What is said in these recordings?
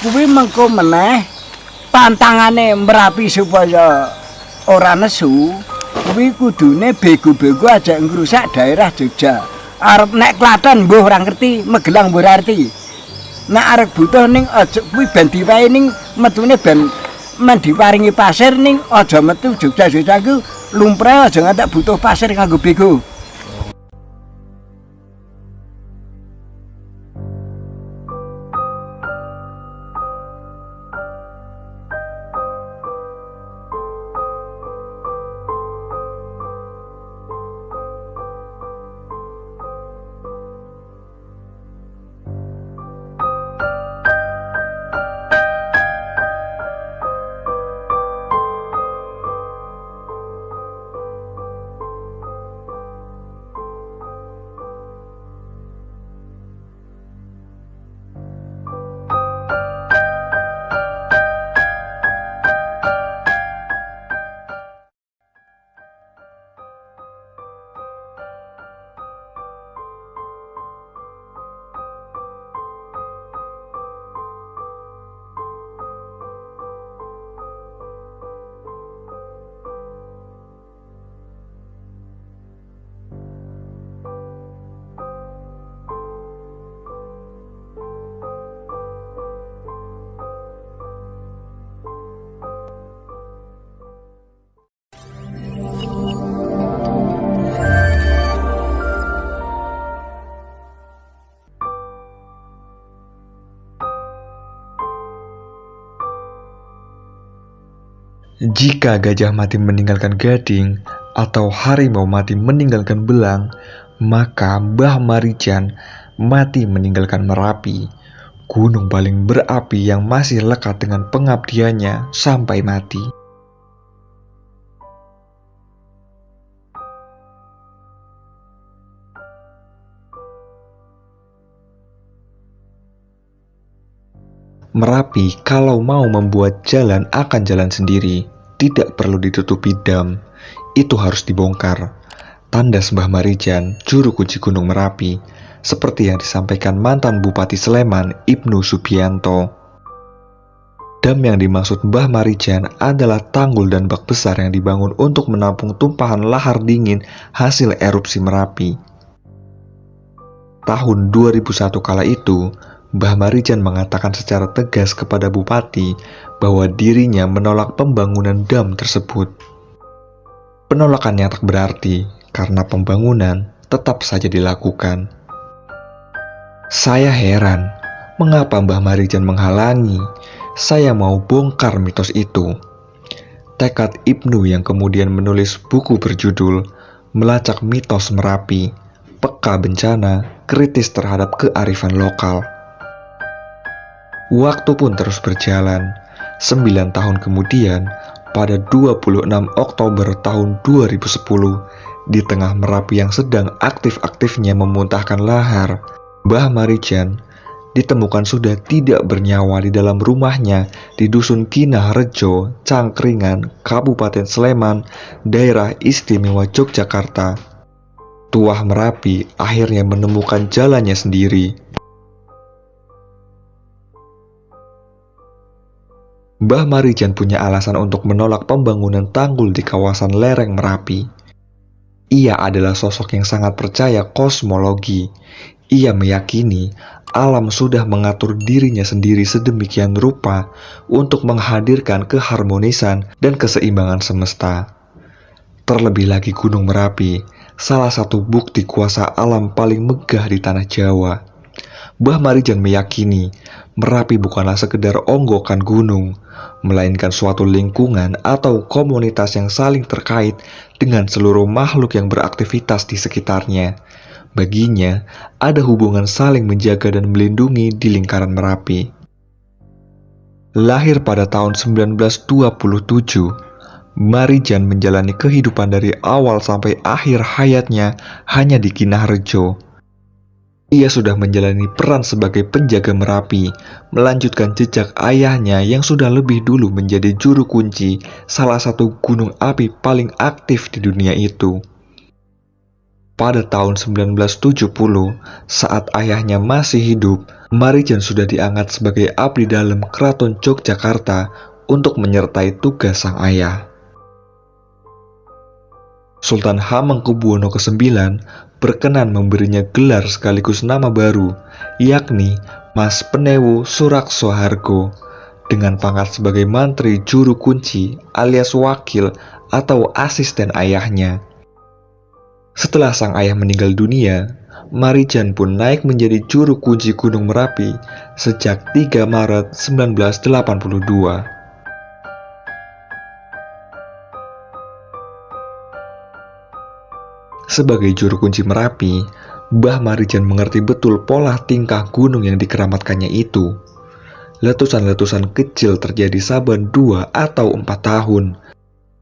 kuwi mengko meneh pantangane Merapi supaya ora nesu, kuwi kudune bego-bego aja ngrusak daerah Jogja. Arep nek Klaten mbuh ora ngerti, Magelang mbuh ora ngerti. Nek arep butuh ning aja kuwi ben diwae ning metune ben men diparingi pasir ning aja metu Jogja-Jogja ku lumprah aja ngantek butuh pasir kanggo bego. Jika gajah mati meninggalkan gading atau harimau mati meninggalkan belang, maka Mbah Marijan mati meninggalkan Merapi, gunung paling berapi yang masih lekat dengan pengabdiannya sampai mati. Merapi kalau mau membuat jalan akan jalan sendiri, tidak perlu ditutupi dam, itu harus dibongkar. Tandas Mbah Marijan, juru kunci Gunung Merapi, seperti yang disampaikan mantan Bupati Sleman Ibnu Subianto. Dam yang dimaksud Mbah Marijan adalah tanggul dan bak besar yang dibangun untuk menampung tumpahan lahar dingin hasil erupsi Merapi. Tahun 2001 kala itu, Mbah Marijan mengatakan secara tegas kepada Bupati bahwa dirinya menolak pembangunan dam tersebut. Penolakannya tak berarti karena pembangunan tetap saja dilakukan. Saya heran, mengapa Mbah Marijan menghalangi? Saya mau bongkar mitos itu. Tekad Ibnu yang kemudian menulis buku berjudul Melacak Mitos Merapi, Peka Bencana, Kritis Terhadap Kearifan Lokal. Waktu pun terus berjalan. 9 tahun kemudian, pada 26 Oktober tahun 2010, di tengah Merapi yang sedang aktif-aktifnya memuntahkan lahar, Mbah Marijan ditemukan sudah tidak bernyawa di dalam rumahnya di Dusun Kinah Rejo, Cangkringan, Kabupaten Sleman, Daerah Istimewa Yogyakarta. Tuah Merapi akhirnya menemukan jalannya sendiri. Mbah Marijan punya alasan untuk menolak pembangunan tanggul di kawasan lereng Merapi. Ia adalah sosok yang sangat percaya kosmologi. Ia meyakini alam sudah mengatur dirinya sendiri sedemikian rupa untuk menghadirkan keharmonisan dan keseimbangan semesta. Terlebih lagi Gunung Merapi, salah satu bukti kuasa alam paling megah di tanah Jawa. Mbah Marijan meyakini Merapi bukanlah sekedar onggokan gunung, melainkan suatu lingkungan atau komunitas yang saling terkait dengan seluruh makhluk yang beraktivitas di sekitarnya. Baginya, ada hubungan saling menjaga dan melindungi di lingkaran Merapi. Lahir pada tahun 1927, Marijan menjalani kehidupan dari awal sampai akhir hayatnya hanya di Kinah Rejo. Ia sudah menjalani peran sebagai penjaga Merapi, melanjutkan jejak ayahnya yang sudah lebih dulu menjadi juru kunci salah satu gunung api paling aktif di dunia itu. Pada tahun 1970, saat ayahnya masih hidup, Marijan sudah diangkat sebagai abdi dalam Keraton Yogyakarta untuk menyertai tugas sang ayah. Sultan Hamengkubuwono ke-9 berkenan memberinya gelar sekaligus nama baru, yakni Mas Penewu Suraksohargo, dengan pangkat sebagai Mantri Juru Kunci alias wakil atau asisten ayahnya. Setelah sang ayah meninggal dunia, Marijan pun naik menjadi Juru Kunci Gunung Merapi sejak 3 Maret 1982. Sebagai juru kunci Merapi, Mbah Marijan mengerti betul pola tingkah gunung yang dikeramatkannya itu. Letusan-letusan kecil terjadi saban 2 atau 4 tahun.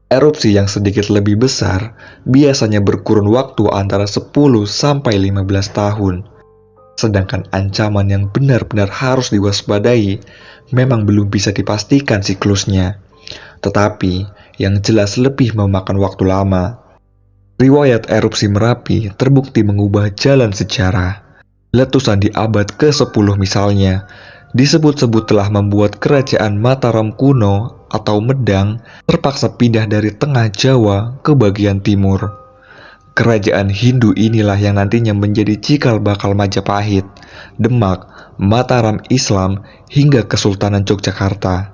Erupsi yang sedikit lebih besar biasanya berkurun waktu antara 10 sampai 15 tahun. Sedangkan ancaman yang benar-benar harus diwaspadai memang belum bisa dipastikan siklusnya. Tetapi yang jelas lebih memakan waktu lama. Riwayat erupsi Merapi terbukti mengubah jalan sejarah. Letusan di abad ke-10 misalnya, disebut-sebut telah membuat kerajaan Mataram kuno atau Medang terpaksa pindah dari tengah Jawa ke bagian timur. Kerajaan Hindu inilah yang nantinya menjadi cikal bakal Majapahit, Demak, Mataram Islam, hingga Kesultanan Yogyakarta.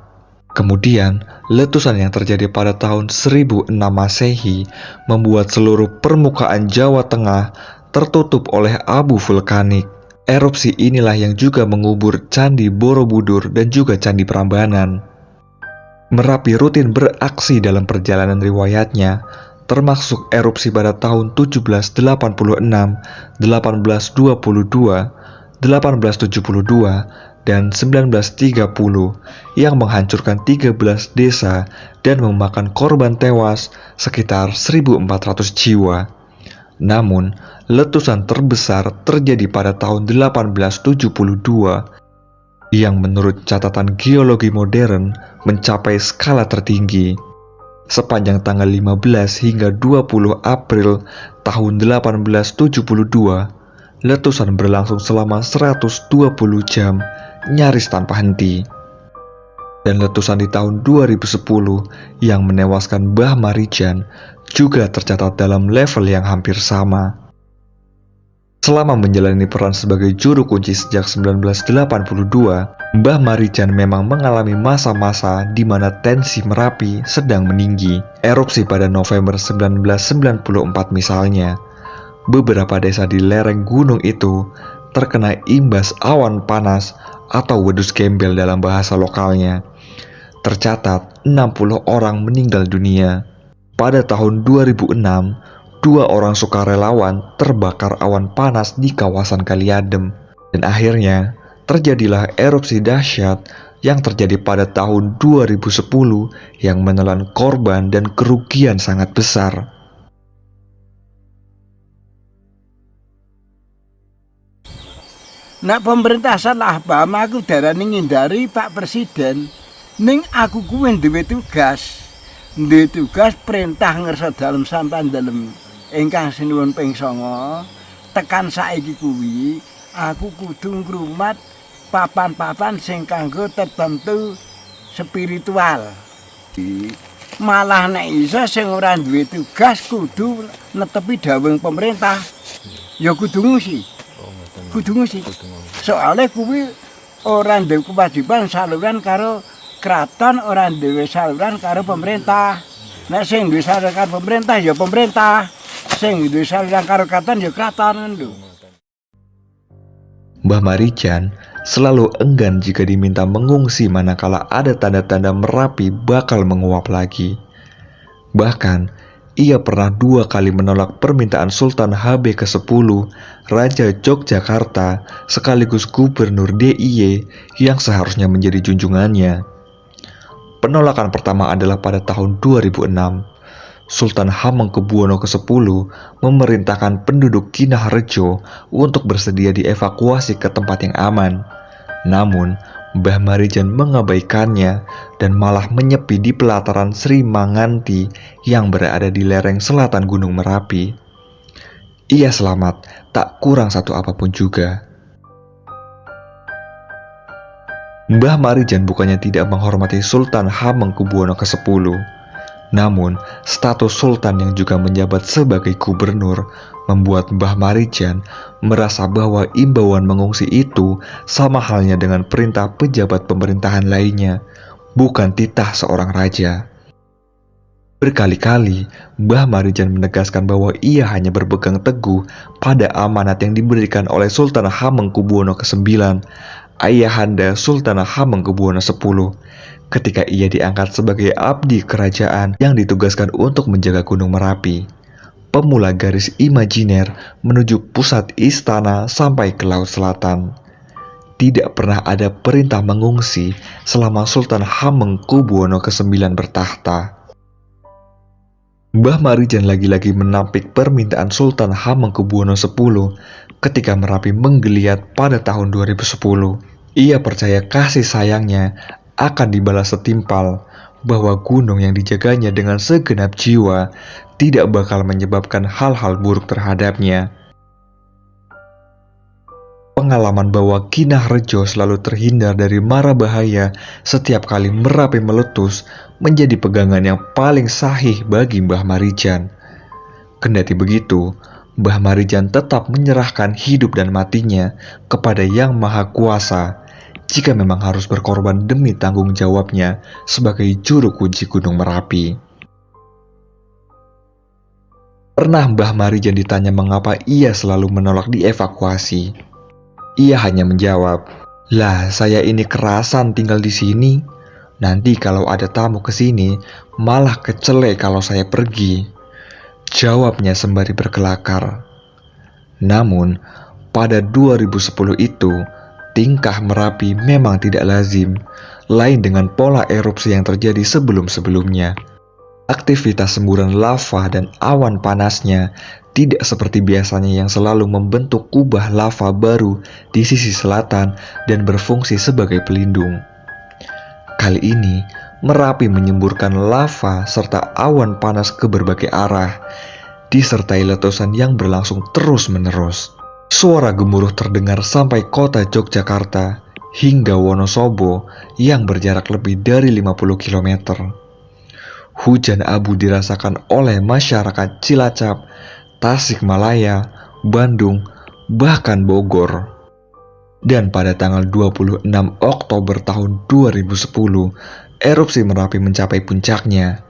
Kemudian, letusan yang terjadi pada tahun 1006 Masehi membuat seluruh permukaan Jawa Tengah tertutup oleh abu vulkanik. Erupsi inilah yang juga mengubur Candi Borobudur dan juga Candi Prambanan. Merapi rutin beraksi dalam perjalanan riwayatnya, termasuk erupsi pada tahun 1786, 1822, 1872, dan 1930 yang menghancurkan 13 desa dan memakan korban tewas sekitar 1.400 jiwa. Namun, letusan terbesar terjadi pada tahun 1872 yang menurut catatan geologi modern mencapai skala tertinggi. Sepanjang tanggal 15 hingga 20 April tahun 1872, letusan berlangsung selama 120 jam, nyaris tanpa henti. Dan letusan di tahun 2010 yang menewaskan Mbah Marijan juga tercatat dalam level yang hampir sama. Selama menjalani peran sebagai juru kunci sejak 1982, Mbah Marijan memang mengalami masa-masa di mana tensi Merapi sedang meninggi. Erupsi pada November 1994 misalnya, beberapa desa di lereng gunung itu terkena imbas awan panas atau wedus gembel dalam bahasa lokalnya. Tercatat 60 orang meninggal dunia. Pada tahun 2006, 2 orang sukarelawan terbakar awan panas di kawasan Kaliadem. Dan akhirnya terjadilah erupsi dahsyat yang terjadi pada tahun 2010 yang menelan korban dan kerugian sangat besar. Nek pemerintah salah paham aku darani ngindari Pak Presiden, ning aku kuwi duwe tugas perintah ngersa dalem sampan dalem ingkang sinuwun ping 9 tekan saiki kuwi aku kudu ngrumat papan-papan sing kanggo tertentu spiritual. Malah nek iso sing ora duwe tugas kudu netepi dawuh pemerintah ya kudu ngusi. Soalnya kuwi ora duwe kewajiban saluran karo kraton, ora duwe saluran karo pemerintah. Nek sing duwe saluran karo pemerintah ya pemerintah, sing duwe saluran karo kraton ya kraton lho. Mbah Marijan selalu enggan jika diminta mengungsi manakala ada tanda-tanda Merapi bakal menguap lagi. Bahkan ia pernah 2 kali menolak permintaan Sultan HB ke-10, Raja Yogyakarta sekaligus Gubernur DIY yang seharusnya menjadi junjungannya. Penolakan pertama adalah pada tahun 2006. Sultan Hamengkubuwono ke-10 memerintahkan penduduk Kinaharjo untuk bersedia dievakuasi ke tempat yang aman. Namun, Mbah Marijan mengabaikannya dan malah menyepi di pelataran Sri Manganti yang berada di lereng selatan Gunung Merapi. Ia selamat, tak kurang satu apapun juga. Mbah Marijan bukannya tidak menghormati Sultan Hamengkubuwono ke-10. Namun, status Sultan yang juga menjabat sebagai gubernur membuat Mbah Marijan merasa bahwa imbauan mengungsi itu sama halnya dengan perintah pejabat pemerintahan lainnya, bukan titah seorang raja. Berkali-kali, Mbah Marijan menegaskan bahwa ia hanya berpegang teguh pada amanat yang diberikan oleh Sultan Hamengkubuwono ke-9, ayahanda Sultan Hamengkubuwono X, ketika ia diangkat sebagai abdi kerajaan yang ditugaskan untuk menjaga Gunung Merapi, pemula garis imajiner menuju pusat istana sampai ke Laut Selatan. Tidak pernah ada perintah mengungsi selama Sultan Hamengkubuwono ke-9 bertahta. Mbah Marijan lagi-lagi menampik permintaan Sultan Hamengkubuwono X ketika Merapi menggeliat pada tahun 2010. Ia percaya kasih sayangnya akan dibalas setimpal, bahwa gunung yang dijaganya dengan segenap jiwa tidak bakal menyebabkan hal-hal buruk terhadapnya. Pengalaman bahwa Kinah Rejo selalu terhindar dari mara bahaya setiap kali Merapi meletus menjadi pegangan yang paling sahih bagi Mbah Marijan. Kendati begitu, Mbah Marijan tetap menyerahkan hidup dan matinya kepada Yang Maha Kuasa jika memang harus berkorban demi tanggung jawabnya sebagai juru kunci Gunung Merapi. Pernah Mbah Marijan ditanya mengapa ia selalu menolak dievakuasi. Ia hanya menjawab, "Lah, saya ini kerasan tinggal di sini. Nanti kalau ada tamu ke sini, malah kecele kalau saya pergi." Jawabnya sembari berkelakar. Namun, pada 2010 itu, tingkah Merapi memang tidak lazim, lain dengan pola erupsi yang terjadi sebelum-sebelumnya. Aktivitas semburan lava dan awan panasnya tidak seperti biasanya yang selalu membentuk kubah lava baru di sisi selatan dan berfungsi sebagai pelindung. Kali ini, Merapi menyemburkan lava serta awan panas ke berbagai arah, disertai letusan yang berlangsung terus-menerus. Suara gemuruh terdengar sampai kota Yogyakarta hingga Wonosobo yang berjarak lebih dari 50 km. Hujan abu dirasakan oleh masyarakat Cilacap, Tasikmalaya, Bandung, bahkan Bogor. Dan pada tanggal 26 Oktober tahun 2010, erupsi Merapi mencapai puncaknya.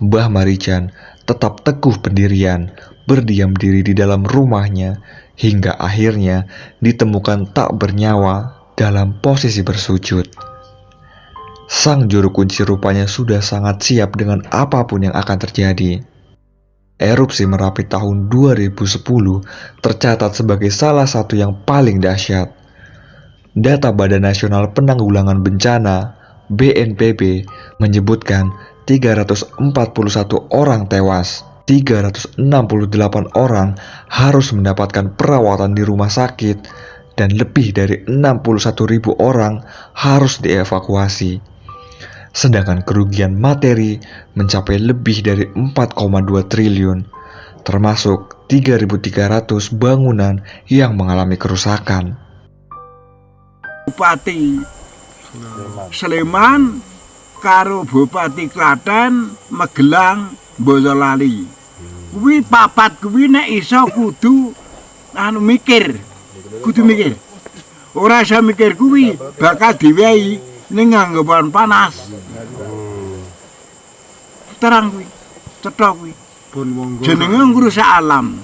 Mbah Marijan tetap teguh pendirian, berdiam diri di dalam rumahnya, hingga akhirnya ditemukan tak bernyawa dalam posisi bersujud. Sang juru kunci rupanya sudah sangat siap dengan apapun yang akan terjadi. Erupsi Merapi tahun 2010 tercatat sebagai salah satu yang paling dahsyat. Data Badan Nasional Penanggulangan Bencana (BNPB) menyebutkan 341 orang tewas, 368 orang harus mendapatkan perawatan di rumah sakit, dan lebih dari 61.000 orang harus dievakuasi. Sedangkan kerugian materi mencapai lebih dari 4,2 triliun, termasuk 3.300 bangunan yang mengalami kerusakan. Bupati Sleman karo Bupati Klaten, Magelang, Boyolali. Kuwi papat kuwi nek iso kudu mikir. Kudu mikir. Ora iso mikir kuwi bakal diwehi ning nganggopan panas. Terang kuwi, cetha kuwi. Jenenge ngrusak alam.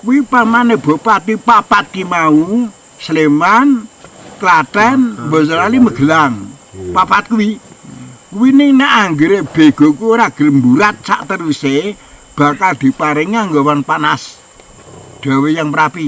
Kuwi pamane Bupati papat ki mau Sleman, Klaten, Boyolali, Magelang. Papat kuwi. Kuwi ning nek anggere bego ku ora gelem mburat sak teruse bakal diparingi nganggopan panas. Dawe Yang Merapi.